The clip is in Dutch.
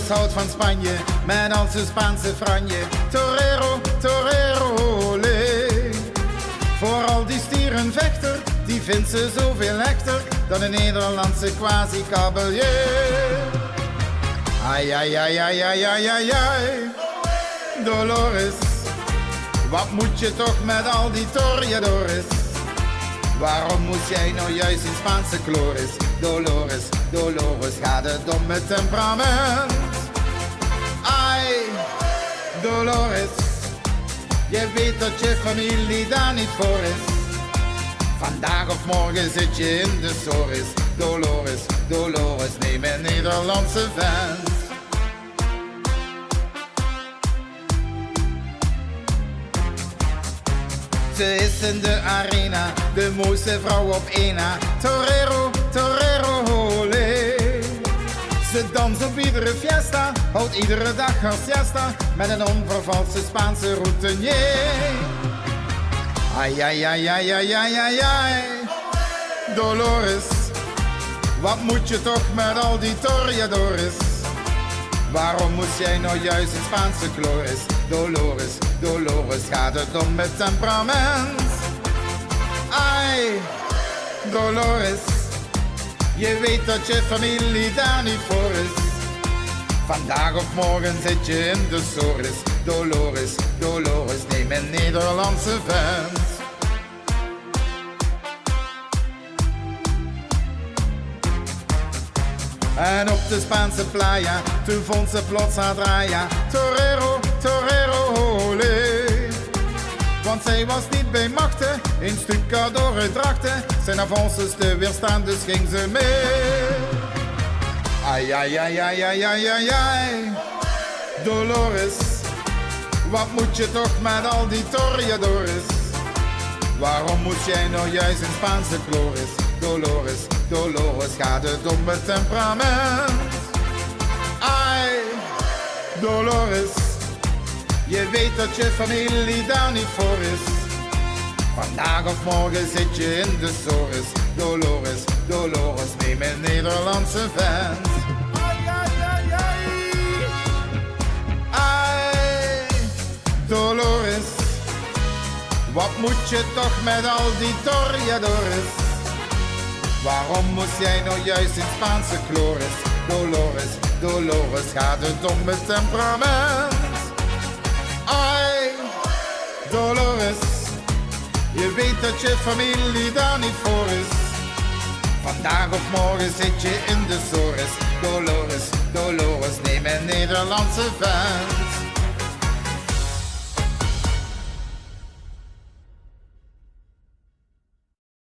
houdt van Spanje, met al zijn Spaanse franje. Torero, torero, olé. Voor al die stierenvechter, die vindt ze zoveel echter dan een Nederlandse quasi-kabeljee. Ai, ai, ai, ai, ai, ai, ai, ai. Dolores, wat moet je toch met al die toreadores? Waarom moest jij nou juist in Spaanse chloris? Dolores, Dolores, gaat het om het temperament? Ai, Dolores, je weet dat je familie daar niet voor is. Vandaag of morgen zit je in de soris. Dolores, Dolores, neem een Nederlandse vent. Ze is in de arena, de mooiste vrouw op één na. Torero, torero, olé. Ze danst op iedere fiesta, houdt iedere dag haar siesta met een onvervalste Spaanse routinier. Ai, ai, ai, ai, ai, ai, ai, ai. Dolores, wat moet je toch met al die toreadores? Waarom moest jij nou juist in Spaanse chloris? Dolores, Dolores, gaat het om het temperament? Ai, Dolores, je weet dat je familie daar niet voor is. Vandaag of morgen zit je in de soris. Dolores, Dolores, neem een Nederlandse vent. En op de Spaanse playa, toen vond ze plots haar draaya. Torero, torero, olé. Want zij was niet bij machten, in stucadoren drachten. Zijn avances te weerstaan, dus ging ze mee. Ai, ai, ai, ai, ai, ai, ai, ai. Dolores, wat moet je toch met al die toreadores? Waarom moest jij nou juist in Spaanse chloris? Dolores, Dolores, gaat het om het temperament? Ai, Dolores, je weet dat je familie daar niet voor is. Vandaag of morgen zit je in de soris. Dolores, Dolores, neem een Nederlandse vent. Ai, ai, ai, ai. Ai, Dolores, wat moet je toch met al die toreadores? Waarom moest jij nou juist in Spaanse chloris? Dolores, Dolores, gaat het om het temperament? Ai, Dolores, je weet dat je familie daar niet voor is. Vandaag of morgen zit je in de soris. Dolores, Dolores, neem een Nederlandse vent.